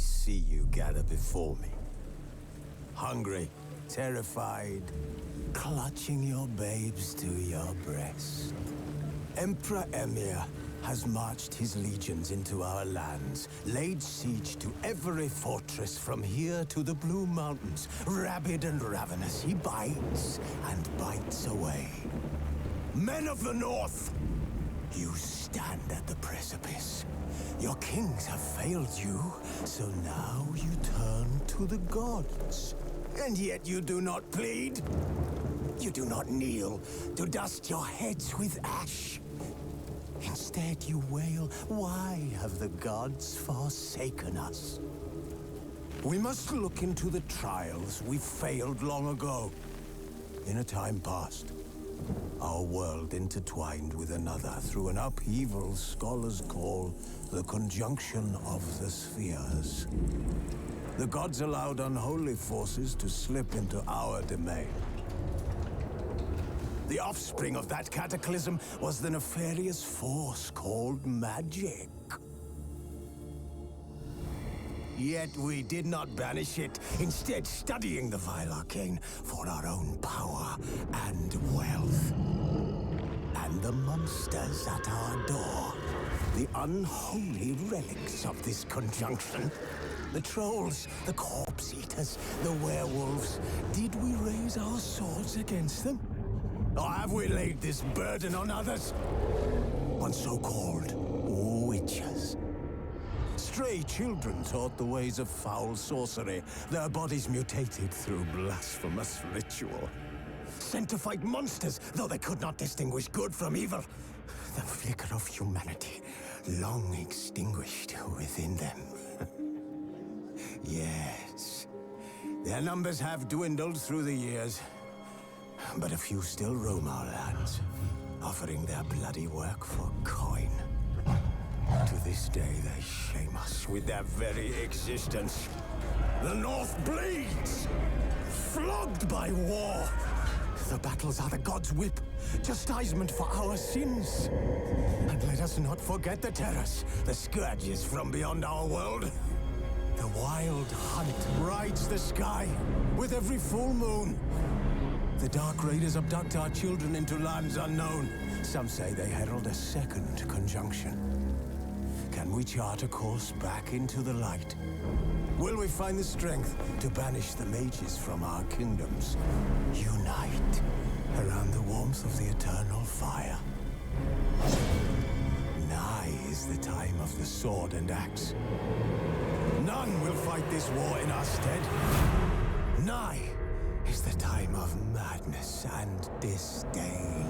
see you gather before me. Hungry, terrified, clutching your babes to your breast. Emperor Emir has marched his legions into our lands, laid siege to every fortress from here to the Blue Mountains. Rabid and ravenous, he bites and bites away. Men of the North, you stand at the precipice. Your kings have failed you, so now you turn to the gods. And yet you do not plead. You do not kneel to dust your heads with ash. Instead you wail, why have the gods forsaken us? We must look into the trials we failed long ago. In a time past, our world intertwined with another through an upheaval scholars call the conjunction of the spheres. The gods allowed unholy forces to slip into our domain. The offspring of that cataclysm was the nefarious force called magic. Yet we did not banish it, instead studying the vile arcane for our own power and wealth. And the monsters at our door, the unholy relics of this conjunction. The trolls, the corpse-eaters, the werewolves. Did we raise our swords against them? Or have we laid this burden on others? On so-called witches. Stray children taught the ways of foul sorcery, their bodies mutated through blasphemous ritual. Sent to fight monsters, though they could not distinguish good from evil. The flicker of humanity, long extinguished within them. Yes, their numbers have dwindled through the years. But a few still roam our lands, offering their bloody work for coin. To this day, they shame us with their very existence. The North bleeds, flogged by war. The battles are the gods' whip, chastisement for our sins. And let us not forget the terrors, the scourges from beyond our world. The wild hunt rides the sky with every full moon. The Dark Raiders abduct our children into lands unknown. Some say they herald a second conjunction. Can we chart a course back into the light? Will we find the strength to banish the mages from our kingdoms? Unite around the warmth of the eternal fire. Nigh is the time of the sword and axe. None will fight this war in our stead. Nigh is the time of madness and disdain.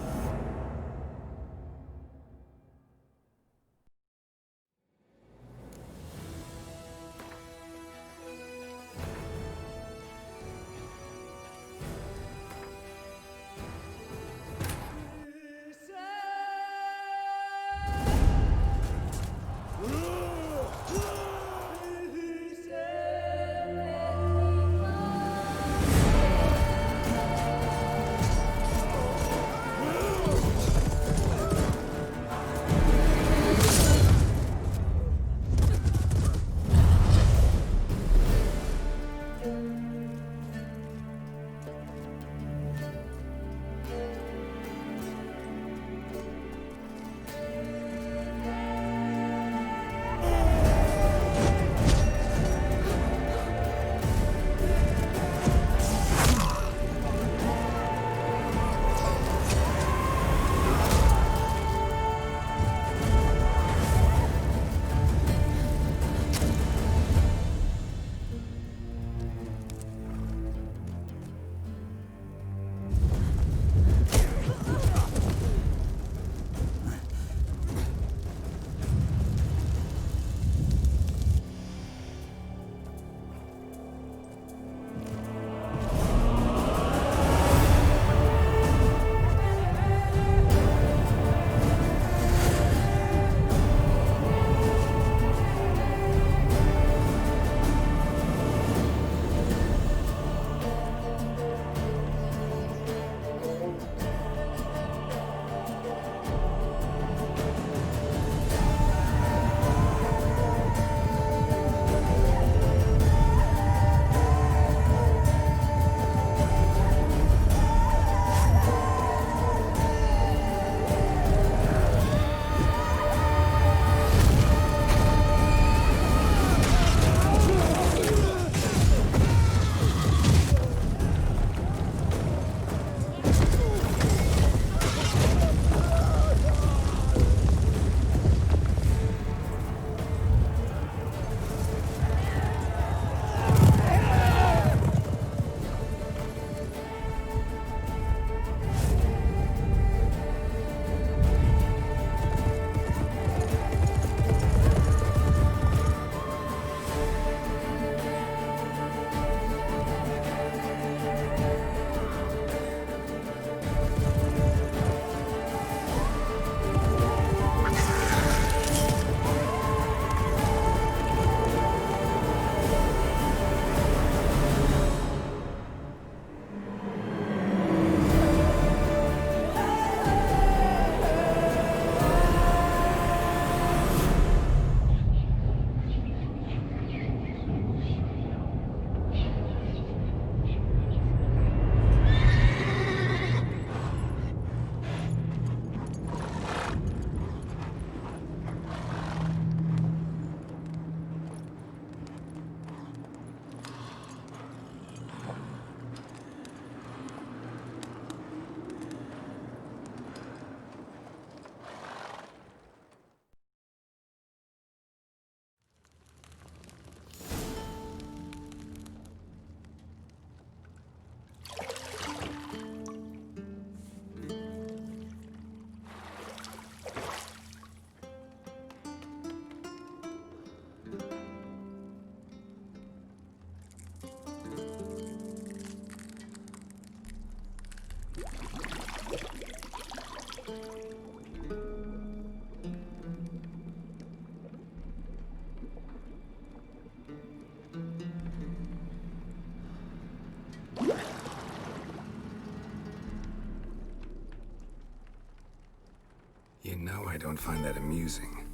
don't find that amusing.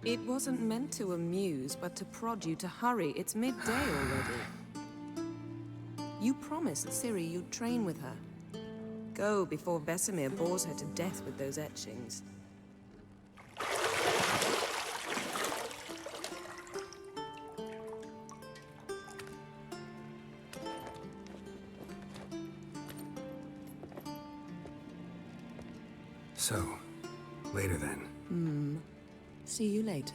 It wasn't meant to amuse, but to prod you to hurry. It's midday already. You promised Ciri you'd train with her. Go before Vesemir bores her to death with those etchings. So, later then. See you later.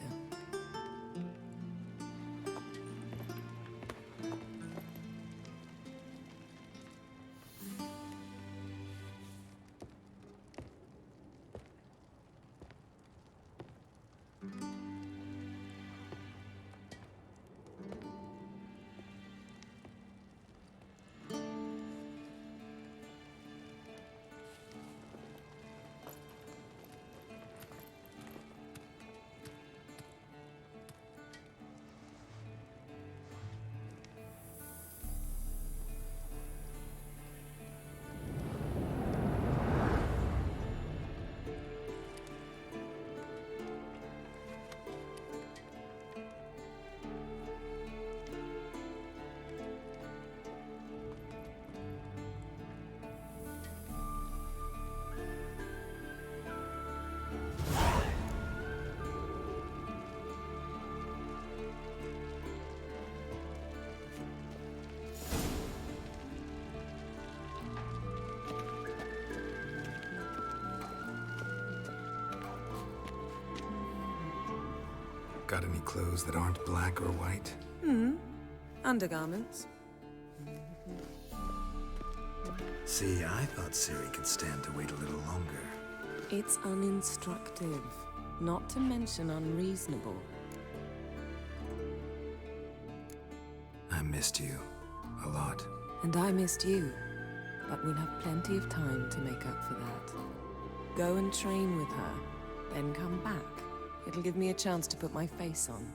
Got any clothes that aren't black or white? Undergarments. See, I thought Ciri could stand to wait a little longer. It's uninstructive, not to mention unreasonable. I missed you. A lot. And I missed you. But we'll have plenty of time to make up for that. Go and train with her, then come back. It'll give me a chance to put my face on.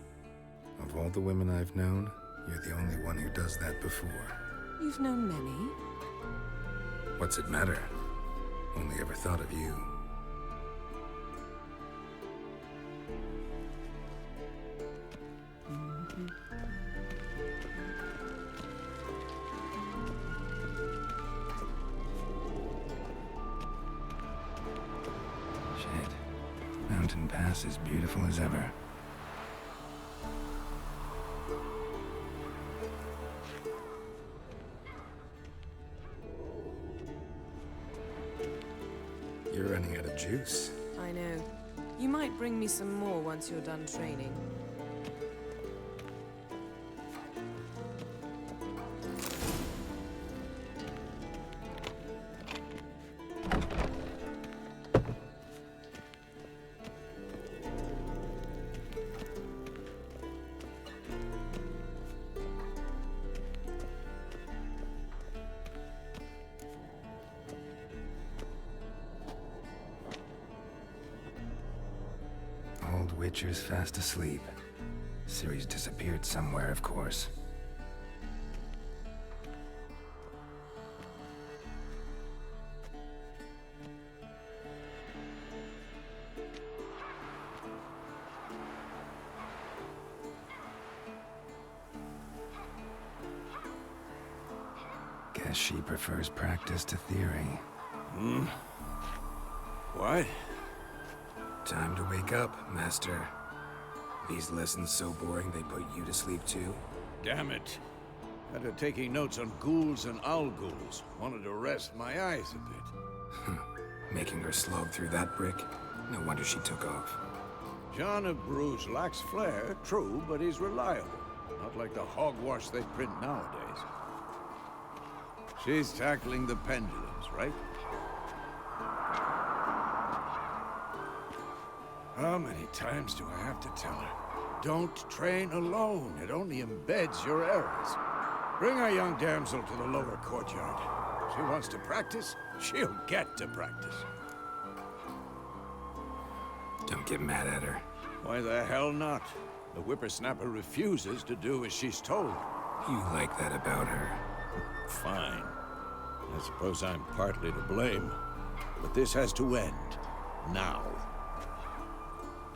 Of all the women I've known, you're the only one who does that before. You've known many. What's it matter? Only ever thought of you. Shit. Mountain Pass is beautiful as ever. You're running out of juice. I know. You might bring me some more once you're done training. Old Witcher's fast asleep. Ciri's disappeared somewhere, of course. Guess she prefers practice to theory. What? Time to wake up, Master. These lessons so boring they put you to sleep too? Damn it. After taking notes on ghouls and owl ghouls, wanted to rest my eyes a bit. Making her slog through that brick? No wonder she took off. John of Bruges lacks flair, true, but he's reliable. Not like the hogwash they print nowadays. She's tackling the pendulums, right? How many times do I have to tell her? Don't train alone. It only embeds your errors. Bring our young damsel to the lower courtyard. She wants to practice, she'll get to practice. Don't get mad at her. Why the hell not? The whippersnapper refuses to do as she's told. You like that about her. Fine. I suppose I'm partly to blame. But this has to end. Now.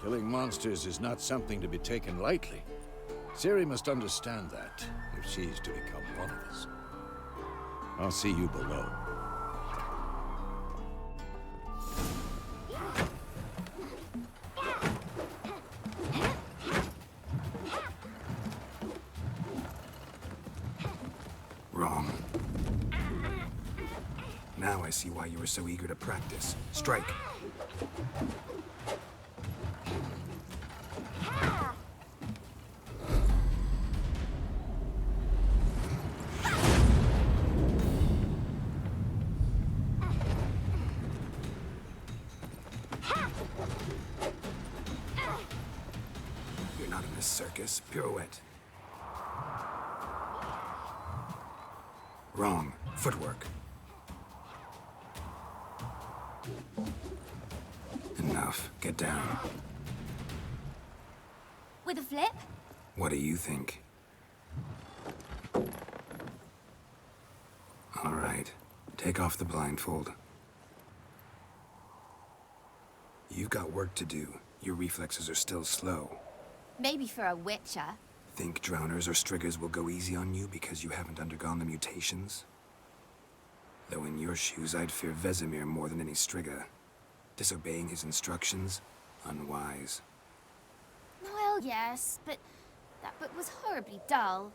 Killing monsters is not something to be taken lightly. Ciri must understand that, if she's to become one of us. I'll see you below. Wrong. Now I see why you were so eager to practice. Strike. You're not in this circus. Pirouette. Wrong. Footwork. Enough. Get down. With a flip? What do you think? All right. Take off the blindfold. You've got work to do. Your reflexes are still slow. Maybe for a witcher. Think drowners or striggers will go easy on you because you haven't undergone the mutations? Though in your shoes, I'd fear Vesemir more than any strigger. Disobeying his instructions? Unwise. Well, yes, but that book was horribly dull.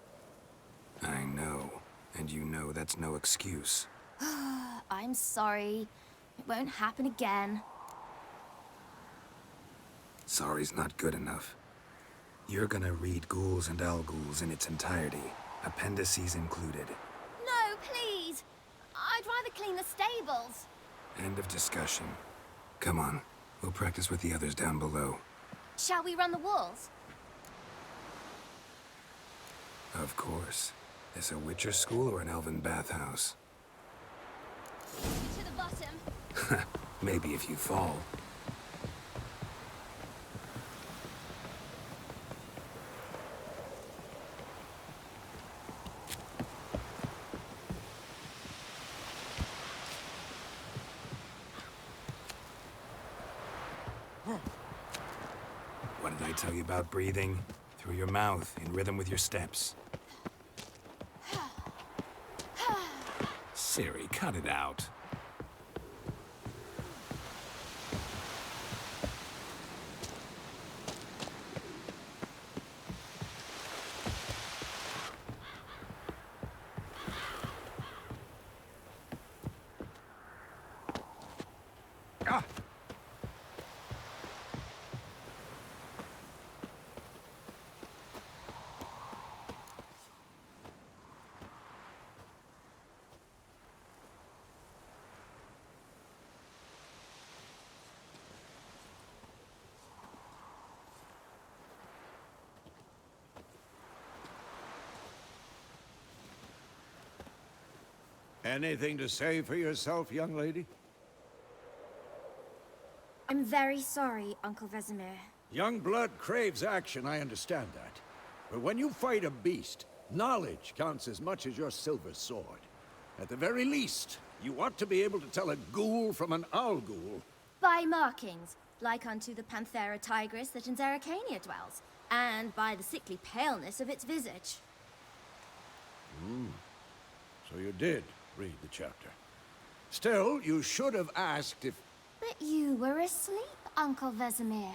I know. And you know that's no excuse. I'm sorry. It won't happen again. Sorry's not good enough. You're gonna read Ghouls and Al-Ghouls in its entirety, appendices included. No, please! I'd rather clean the stables. End of discussion. Come on, we'll practice with the others down below. Shall we run the walls? Of course. This a Witcher school or an elven bathhouse? To the bottom. Maybe if you fall. What did I tell you about breathing? Through your mouth, in rhythm with your steps. Ciri, cut it out. Anything to say for yourself, young lady? I'm very sorry, Uncle Vesemir. Young blood craves action, I understand that. But when you fight a beast, knowledge counts as much as your silver sword. At the very least, you ought to be able to tell a ghoul from an owl-ghoul. By markings, like unto the Panthera tigris that in Zerrikania dwells, and by the sickly paleness of its visage. So you did read the chapter. Still, you should have asked if... But you were asleep, Uncle Vesemir.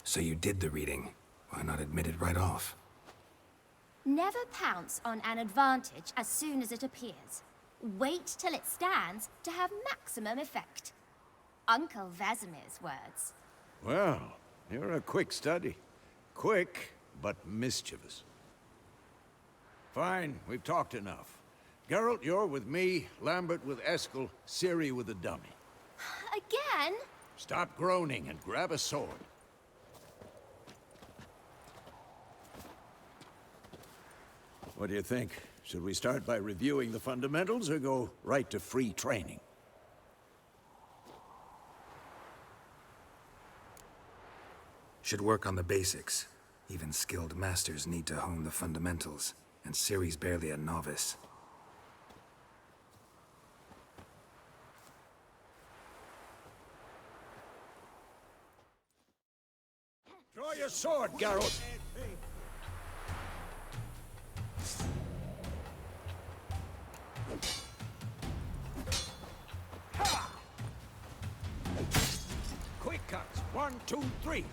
So you did the reading. Why not admit it right off? Never pounce on an advantage as soon as it appears. Wait till it stands to have maximum effect. Uncle Vesemir's words. Well, you're a quick study. Quick, but mischievous. Fine, we've talked enough. Geralt, you're with me, Lambert with Eskel, Ciri with the dummy. Again? Stop groaning and grab a sword. What do you think? Should we start by reviewing the fundamentals or go right to free training? Should work on the basics. Even skilled masters need to hone the fundamentals, and Ciri's barely a novice. Draw your sword, Geralt! Quick cuts. 1, 2, 3.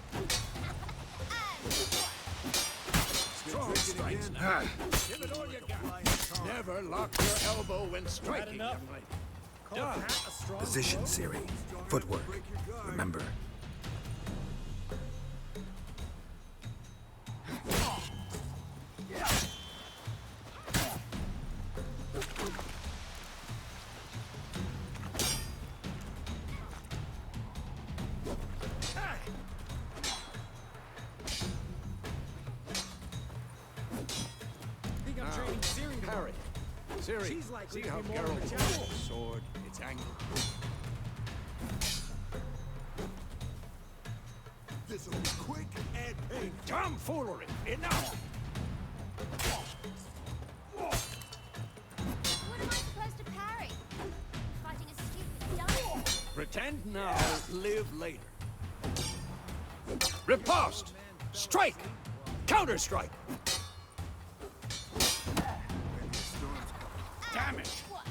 Strong strikes now. Give it all you got. Never lock your elbow when striking, young lady. Done. Position, Ciri. Footwork. Remember. Parry. Ciri, see how Geralt holds the sword, its angle. This'll be quick and painful. Tomfoolery! Enough! What am I supposed to parry? Fighting a stupid dummy. Pretend now, live later. Riposte! Strike! Counter-strike! Damn it! What?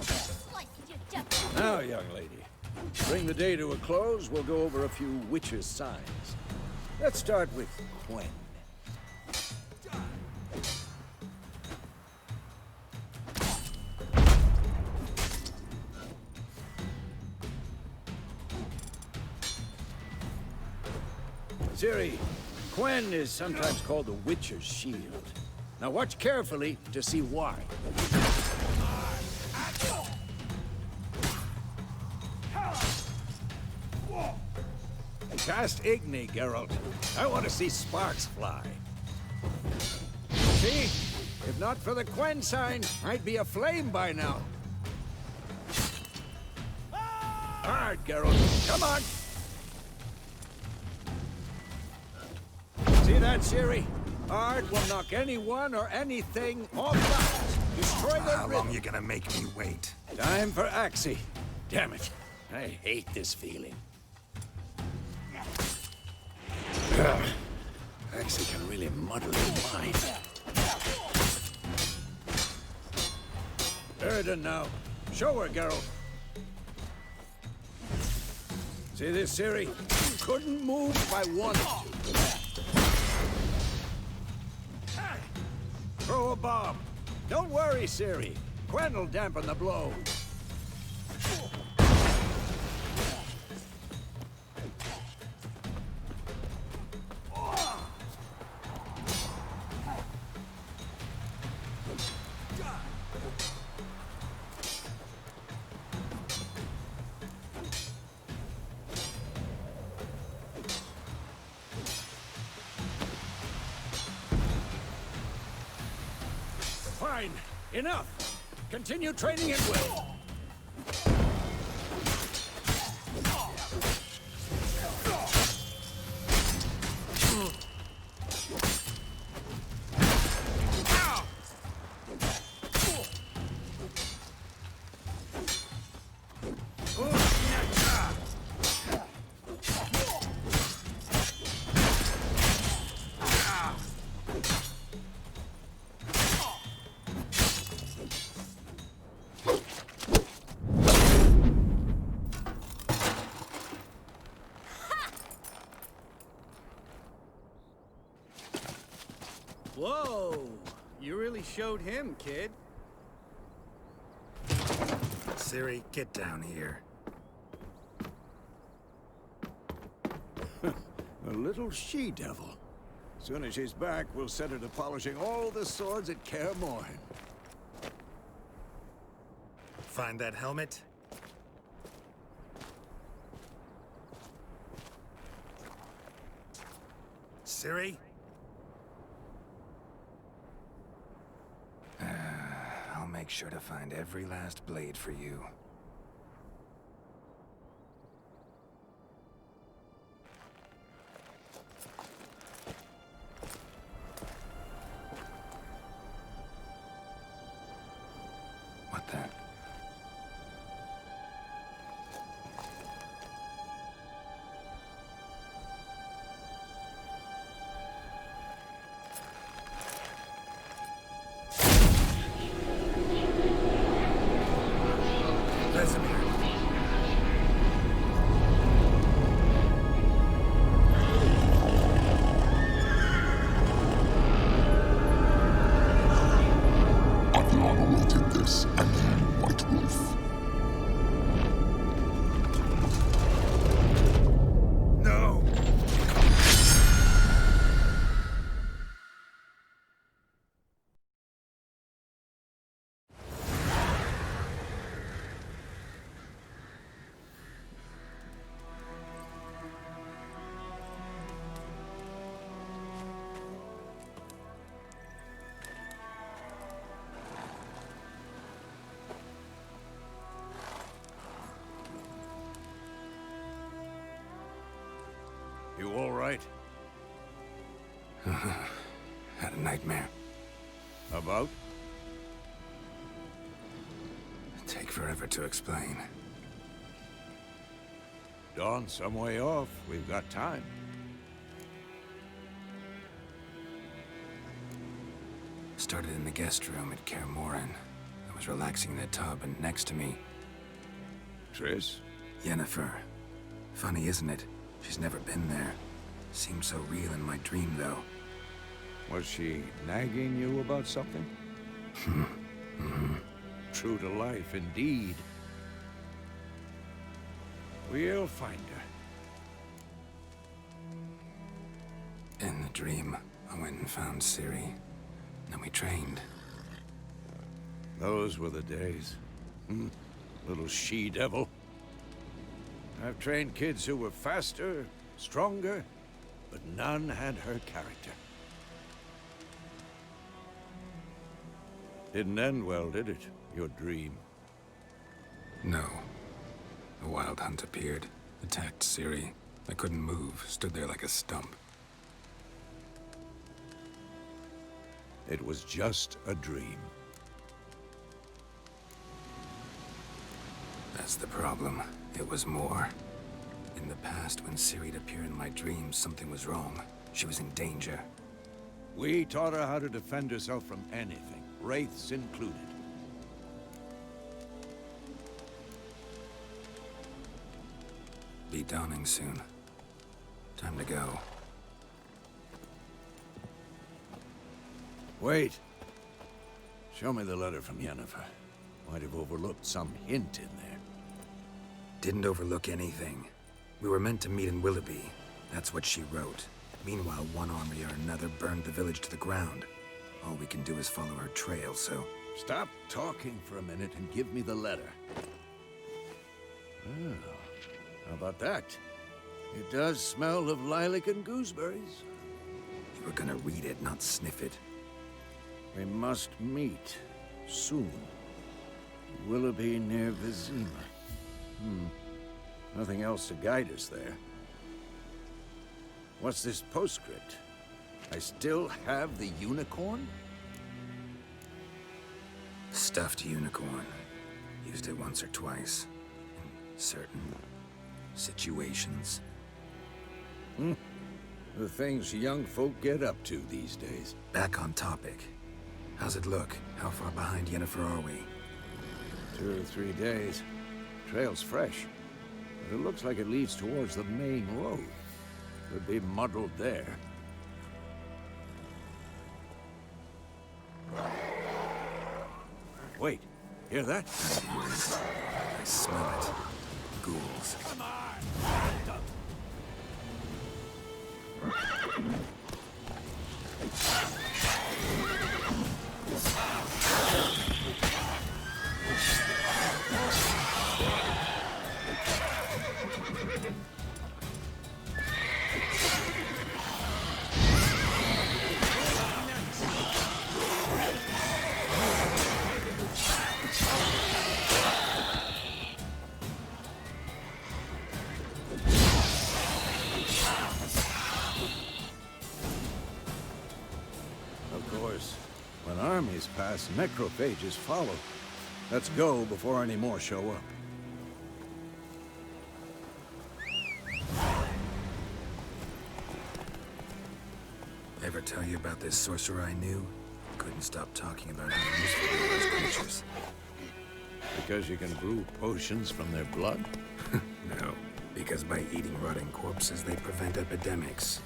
Slice your jump. Now, young lady, bring the day to a close, we'll go over a few witches' signs. Let's start with Quen. Ciri, Quen is sometimes called the Witcher's Shield. Now watch carefully to see why. Cast Igni, Geralt. I want to see sparks fly. See? If not for the Quen sign, I'd be aflame by now. Hard, Geralt. Come on! See that, Ciri? Ard will knock anyone or anything off balance. Destroy the How rhythm. long you gonna make me wait? Time for Axie. Damn it. I hate this feeling. Axie can really muddle your mind. Erden now. Show her, Geralt. See this, Ciri? Couldn't move if I wanted to. Throw a bomb. Don't worry, Ciri. Quen will dampen the blow. Fine. Enough. Continue training at will. Whoa! You really showed him, kid. Ciri, get down here. A little she-devil. Soon as she's back, we'll set her to polishing all the swords at Kaer Morhen. Find that helmet? Ciri? I'll make make sure to find every last blade for you. What the? You all right? Had a nightmare. About? Take forever to explain. Dawn's some way off. We've got time. Started in the guest room at Kaer Morhen. I was relaxing in a tub, and next to me, Triss? Yennefer. Funny, isn't it? She's never been there. Seemed so real in my dream, though. Was she nagging you about something? True to life, indeed. We'll find her. In the dream, I went and found Ciri. Then we trained. Those were the days. Little she-devil. I've trained kids who were faster, stronger, but none had her character. Didn't end well, did it? Your dream? No. A wild hunt appeared, attacked Ciri. I couldn't move, stood there like a stump. It was just a dream. That's the problem. It was more. In the past, when Ciri'd appear in my dreams, something was wrong. She was in danger. We taught her how to defend herself from anything, wraiths included. Be dawning soon. Time to go. Wait. Show me the letter from Yennefer. Might have overlooked some hint in there. Didn't overlook anything. We were meant to meet in Willoughby. That's what she wrote. Meanwhile, one army or another burned the village to the ground. All we can do is follow her trail, so... Stop talking for a minute and give me the letter. Oh, how about that? It does smell of lilac and gooseberries. You were gonna read it, not sniff it. We must meet soon. Willoughby near Vizima. Nothing else to guide us there. What's this postscript? I still have the unicorn? Stuffed unicorn. Used it once or twice. In certain situations. The things young folk get up to these days. Back on topic. How's it look? How far behind Yennefer are we? 2 or 3 days. Trail's fresh. But it looks like it leads towards the main road. Could be muddled there. Wait, hear that? I smell it. Ghouls. armies pass, necrophages follow. Let's go before any more show up. Ever tell you about this sorcerer I knew? Couldn't stop talking about how useful they were as creatures. Because you can brew potions from their blood? No, because by eating rotting corpses, they prevent epidemics.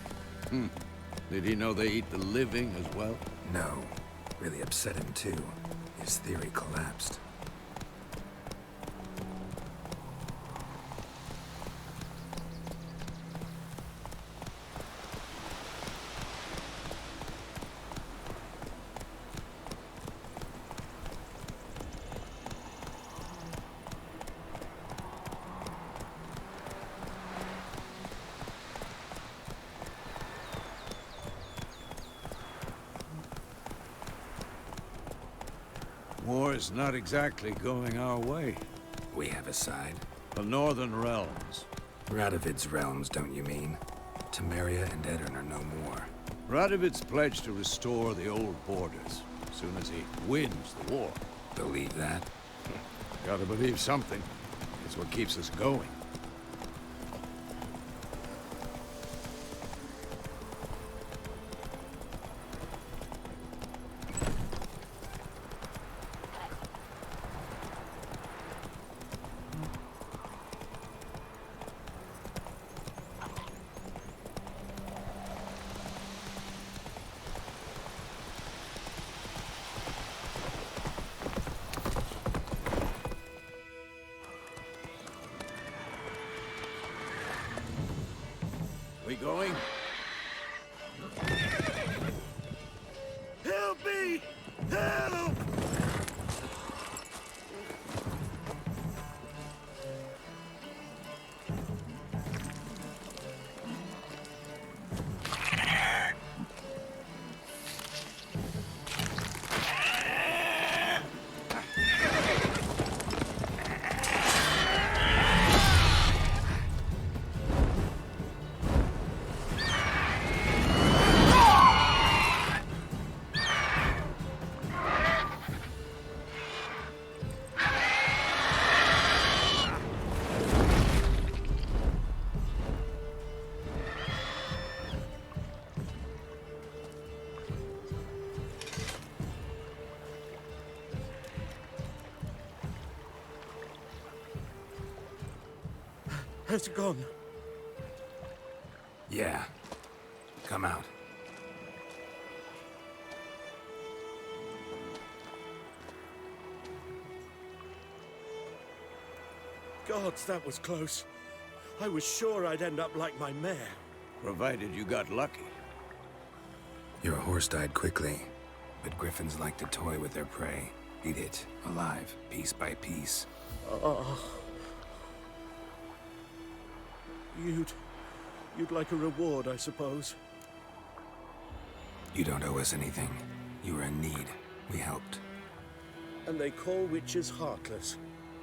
Did he know they eat the living as well? No. Really upset him, too. His theory collapsed. War's not exactly going our way. We have a side. The Northern Realms. Radovid's realms, don't you mean? Temeria and Edirn are no more. Radovid's pledged to restore the old borders as soon as he wins the war. Believe that? Gotta believe something. It's what keeps us going. We going? Help me! Help! Has it gone? Yeah. Come out. Gods, that was close. I was sure I'd end up like my mare. Provided you got lucky. Your horse died quickly, but griffins like to toy with their prey. Eat it, alive, piece by piece. You'd like a reward, I suppose. You don't owe us anything. You were in need. We helped. And they call witches heartless.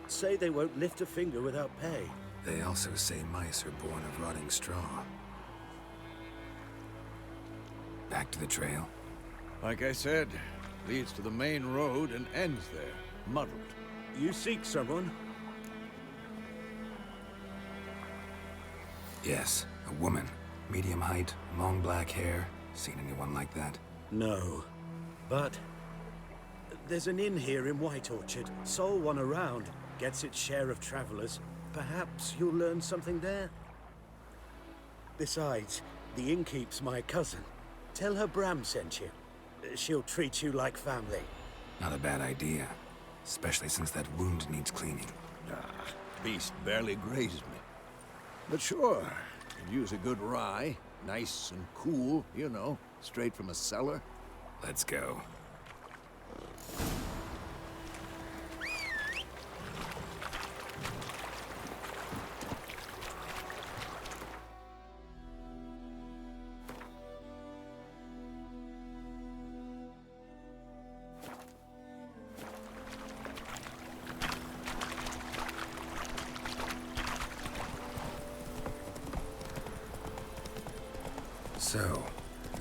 Say they won't lift a finger without pay. They also say mice are born of rotting straw. Back to the trail? Like I said, leads to the main road and ends there, muddled. You seek someone? Yes, a woman. Medium height, long black hair. Seen anyone like that? No. But there's an inn here in White Orchard. Sole one around. Gets its share of travelers. Perhaps you'll learn something there? Besides, the innkeep's my cousin. Tell her Bram sent you. She'll treat you like family. Not a bad idea. Especially since that wound needs cleaning. Beast barely grazed me. But sure, could use a good rye. Nice and cool, you know, straight from a cellar. Let's go. So,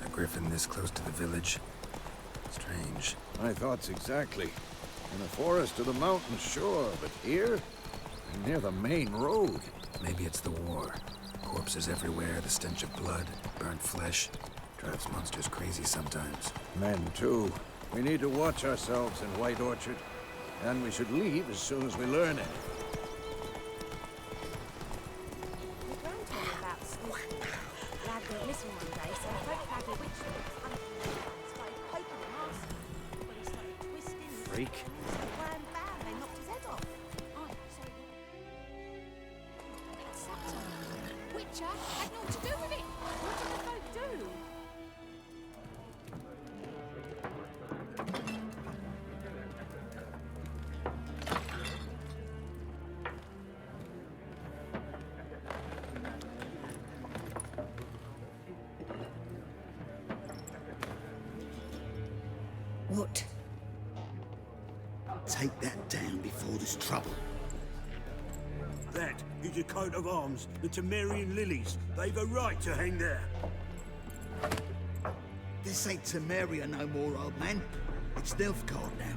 a griffin this close to the village? Strange. My thoughts exactly. In the forest or the mountains, sure, but here? Near the main road. Maybe it's the war. Corpses everywhere, the stench of blood, burnt flesh. Drives monsters crazy sometimes. Men, too. We need to watch ourselves in White Orchard. And we should leave as soon as we learn it. Your gran told me about the squeaky. Lad went missing one day, so a fake baggy witch started poking him, asking. When he started twisting, Freak. wham bam, they knocked his head off. Oh, sorry. Scepter. Witcher had naught to do with it. What did the folk do? What? Take that down before there's trouble. That is a coat of arms, the Temerian lilies. They've a right to hang there. This ain't Temeria no more, old man. It's Nilfgaard now.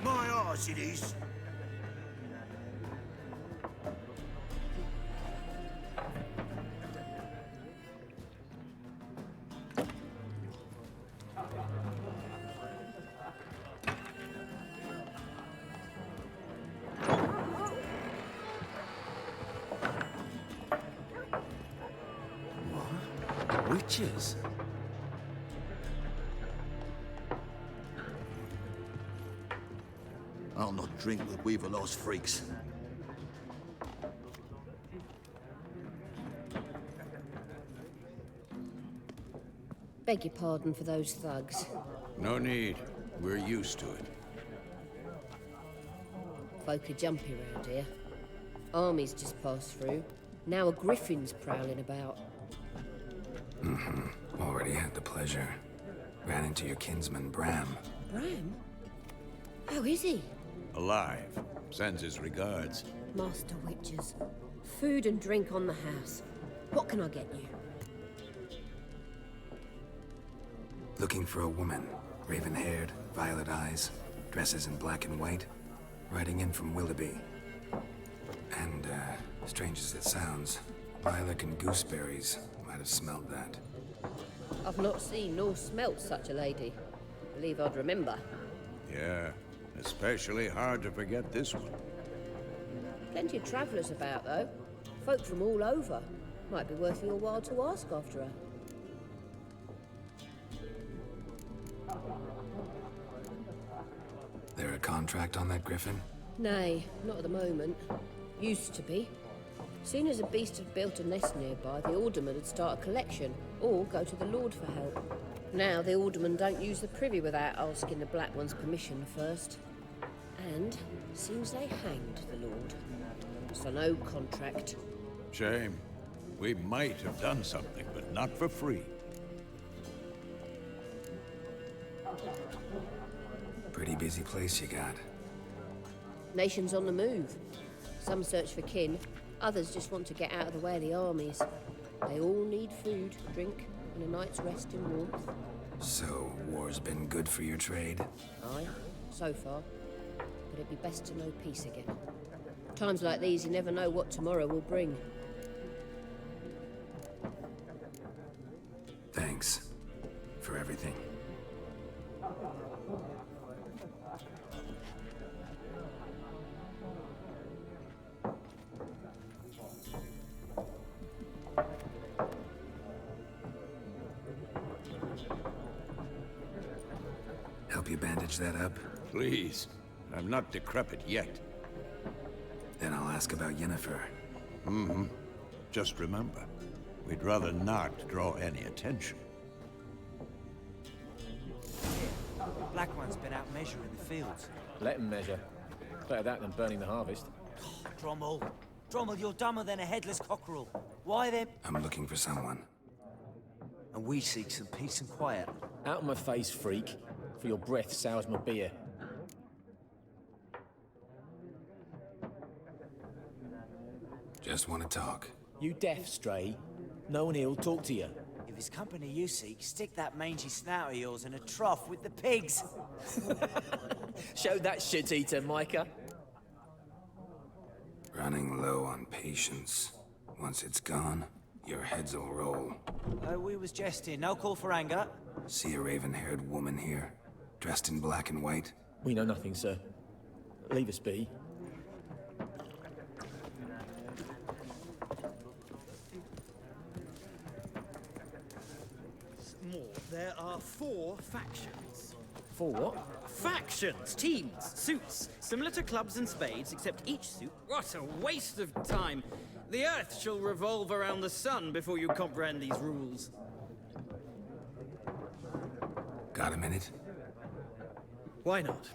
My arse it is. Witches? I'll not drink with Weaverlaw's freaks. Beg your pardon for those thugs. No need. We're used to it. Folk are jumpy round here. Armies just passed through. Now a griffin's prowling about. Already had the pleasure. Ran into your kinsman, Bram. Bram? How is he? Alive. Sends his regards. Master Witches. Food and drink on the house. What can I get you? Looking for a woman. Raven-haired, violet eyes, dresses in black and white. Riding in from Willoughby. And, strange as it sounds, lilac and gooseberries might have smelled that. I've not seen nor smelt such a lady. Believe I'd remember. Yeah. Especially hard to forget this one. Plenty of travellers about, though. Folk from all over. Might be worth your while to ask after her. There a contract on that griffin? Nay, not at the moment. Used to be. Soon as a beast had built a nest nearby, the alderman would start a collection, or go to the Lord for help. Now the aldermen don't use the privy without asking the Black One's permission first. And seems they hanged the Lord. So no contract. Shame. We might have done something, but not for free. Pretty busy place you got. Nations on the move. Some search for kin, others just want to get out of the way of the armies. They all need food, drink, and a night's rest in warmth. So, war's been good for your trade? Aye, so far. But it'd be best to know peace again. Times like these, you never know what tomorrow will bring. Thanks. For everything. Help you bandage that up? Please. I'm not decrepit yet. Then I'll ask about Yennefer. Just remember, we'd rather not draw any attention. Black One's been out measuring the fields. Let him measure. Better that than burning the harvest. Drommel. Drommel, you're dumber than a headless cockerel. Why then? I'm looking for someone. And we seek some peace and quiet. Out of my face, freak. For your breath sours my beer. Just want to talk. You deaf, Stray? No one here'll talk to you. If this company you seek, stick that mangy snout of yours in a trough with the pigs. Show that shit-eater, Micah. Running low on patience. Once it's gone, your heads'll roll. We was jesting. No call for anger. See a raven-haired woman here, dressed in black and white? We know nothing, sir. Leave us be. More. There are 4 factions. For what? Factions, teams, suits, similar to clubs and spades, except each suit. What a waste of time! The Earth shall revolve around the sun before you comprehend these rules. Got a minute? Why not?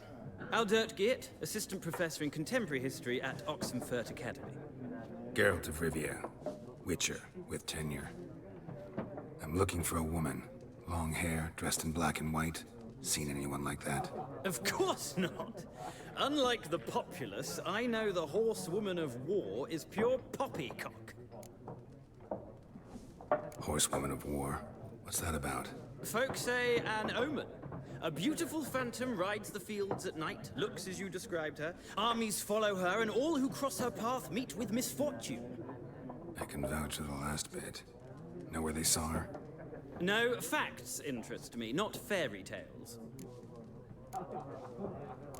Aldert Geert, assistant professor in contemporary history at Oxenfurt Academy. Geralt of Rivia, Witcher, with tenure. I'm looking for a woman. Long hair, dressed in black and white. Seen anyone like that? Of course not. Unlike the populace, I know the horsewoman of war is pure poppycock. Horsewoman of war? What's that about? Folk say an omen. A beautiful phantom rides the fields at night, looks as you described her. Armies follow her, and all who cross her path meet with misfortune. I can vouch for the last bit. Know where they saw her? No, facts interest me, not fairy tales.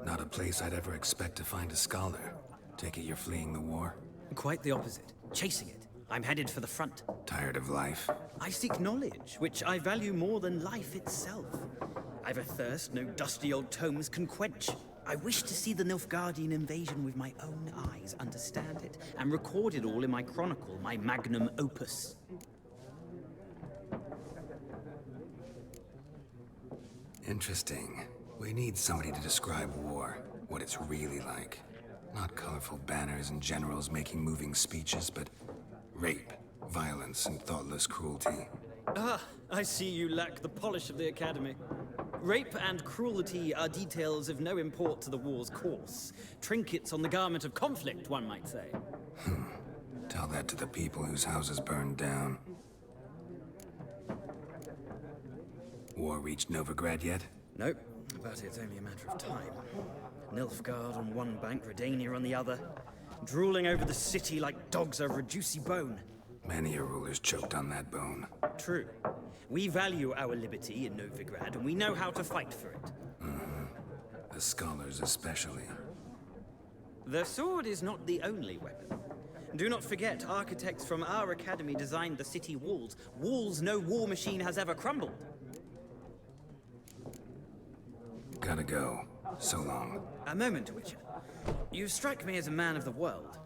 Not a place I'd ever expect to find a scholar. Take it you're fleeing the war? Quite the opposite. Chasing it. I'm headed for the front. Tired of life? I seek knowledge, which I value more than life itself. I've a thirst no dusty old tomes can quench. I wish to see the Nilfgaardian invasion with my own eyes, understand it, and record it all in my chronicle, my magnum opus. Interesting. We need somebody to describe war, what it's really like. Not colorful banners and generals making moving speeches, but rape, violence, and thoughtless cruelty. Ah, I see you lack the polish of the Academy. Rape and cruelty are details of no import to the war's course. Trinkets on the garment of conflict, one might say. Tell that to the people whose houses burned down. War reached Novigrad yet? Nope, but it's only a matter of time. Nilfgaard on one bank, Redania on the other. Drooling over the city like dogs over a juicy bone. Many a ruler's choked on that bone. True. We value our liberty in Novigrad, and we know how to fight for it. The scholars especially. The sword is not the only weapon. Do not forget, architects from our academy designed the city walls. Walls no war machine has ever crumbled. Gotta go. So long. A moment, Witcher. You strike me as a man of the world.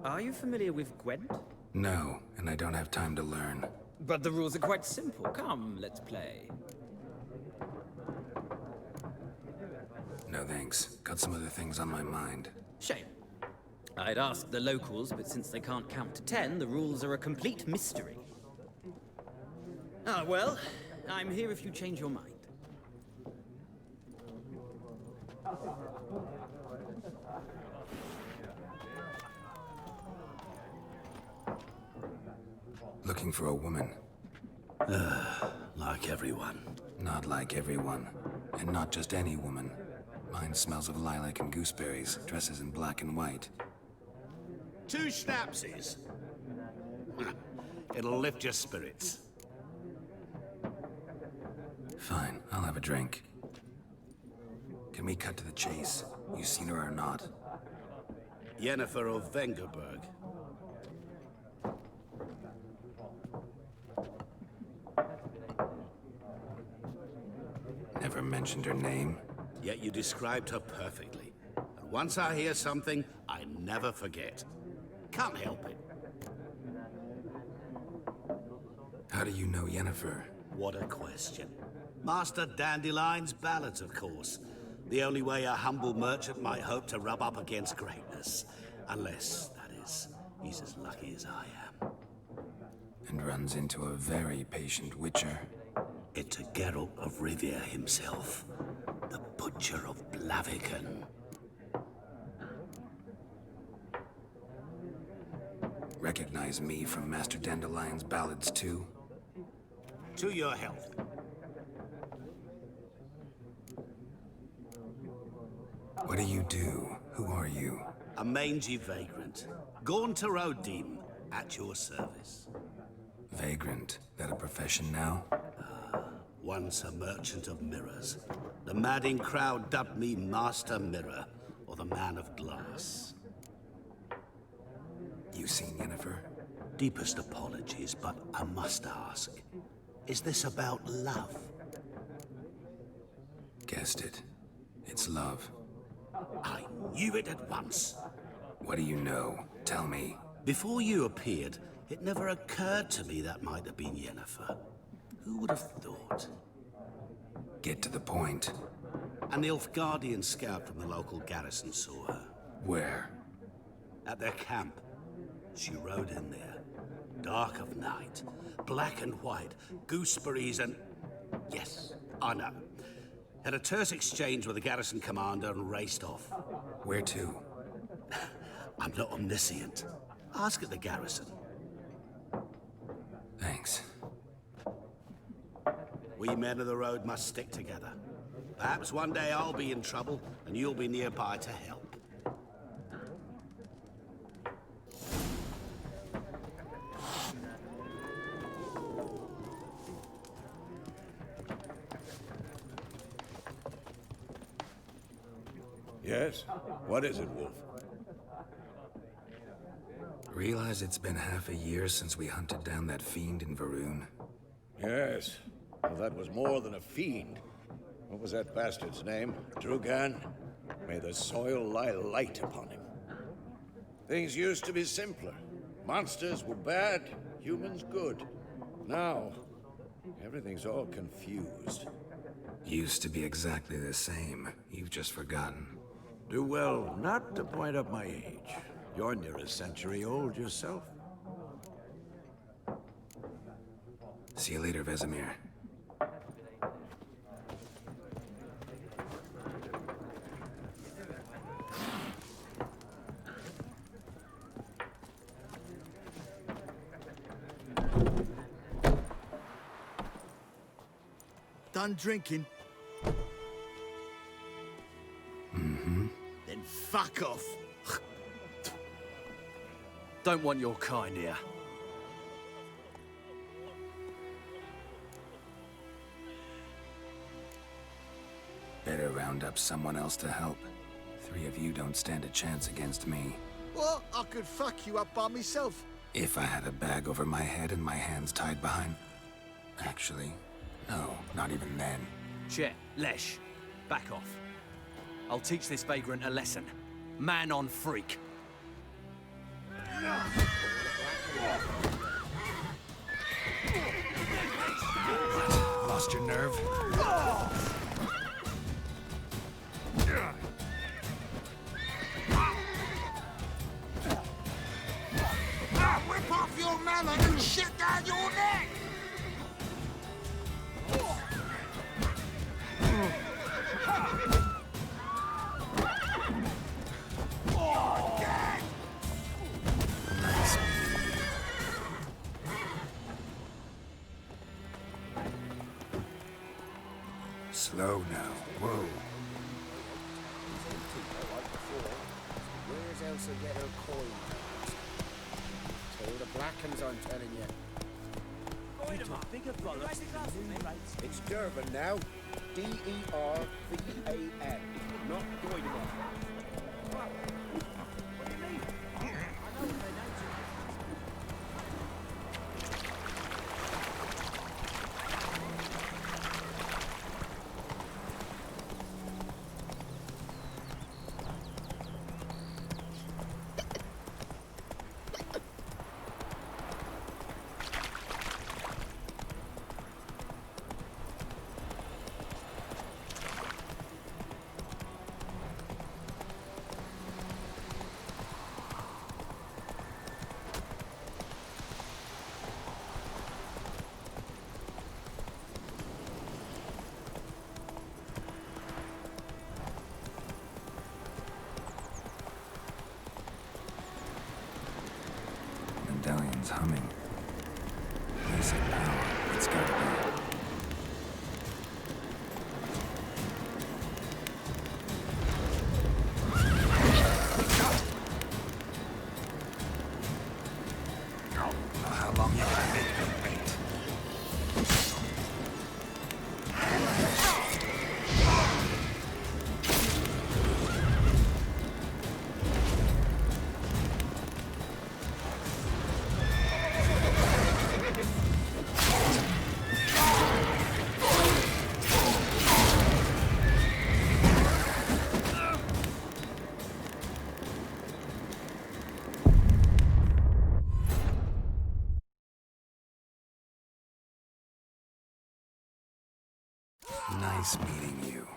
Are you familiar with Gwent? No, and I don't have time to learn. But the rules are quite simple. Come, let's play. No thanks. Got some other things on my mind. Shame. I'd ask the locals, but since they can't count to 10, the rules are a complete mystery. Ah, well, I'm here if you change your mind. Looking for a woman. Like everyone. Not like everyone. And not just any woman. Mine smells of lilac and gooseberries, dresses in black and white. 2 schnapsies. It'll lift your spirits. Fine, I'll have a drink. Can we cut to the chase? You seen her or not? Yennefer of Vengerberg. Never mentioned her name. Yet you described her perfectly. And once I hear something, I never forget. Can't help it. How do you know Yennefer? What a question. Master Dandelion's ballads, of course. The only way a humble merchant might hope to rub up against greatness. Unless, that is, he's as lucky as I am. And runs into a very patient witcher. It's a Geralt of Rivia himself. The Butcher of Blaviken. Recognize me from Master Dandelion's ballads too? To your health. What do you do? Who are you? A mangy vagrant. Gaunter O'Dean, at your service. Vagrant. That a profession now? Once a merchant of mirrors. The madding crowd dubbed me Master Mirror, or the Man of Glass. You seen Yennefer? Deepest apologies, but I must ask, is this about love? Guessed it. It's love. I knew it at once. What do you know? Tell me. Before you appeared, it never occurred to me that might have been Yennefer. Who would have thought? Get to the point. An Nilfgaardian scout from the local garrison saw her. Where? At their camp. She rode in there. Dark of night. Black and white. Gooseberries and... Yes, I know. Had a terse exchange with the garrison commander and raced off. Where to? I'm not omniscient. Ask at the garrison. Thanks. We men of the road must stick together. Perhaps one day I'll be in trouble and you'll be nearby to help. Yes? What is it, Wolf? Realize it's been half a year since we hunted down that fiend in Varun? Yes. Well, that was more than a fiend. What was that bastard's name? Drugan? May the soil lie light upon him. Things used to be simpler. Monsters were bad, humans good. Now, everything's all confused. Used to be exactly the same. You've just forgotten. Do well not to point up my age. You're near a century old yourself. See you later, Vesemir. Done drinking? Mm-hmm. Then fuck off. Don't want your kind here. Better round up someone else to help. 3 of you don't stand a chance against me. What? I could fuck you up by myself. If I had a bag over my head and my hands tied behind... Actually, no, not even then. Chet, Lesh, back off. I'll teach this vagrant a lesson. Man on freak. What? Lost your nerve? Whip off your melon and shit down your neck! Nice. Slow now. Whoa. Where's Elsa get her coin? Tell the Blackens I'm telling you. It's Durban now. D-E-R-V-A-N. Not Doideman. Medallion's humming. Basic power. It's gotta be. Nice meeting you.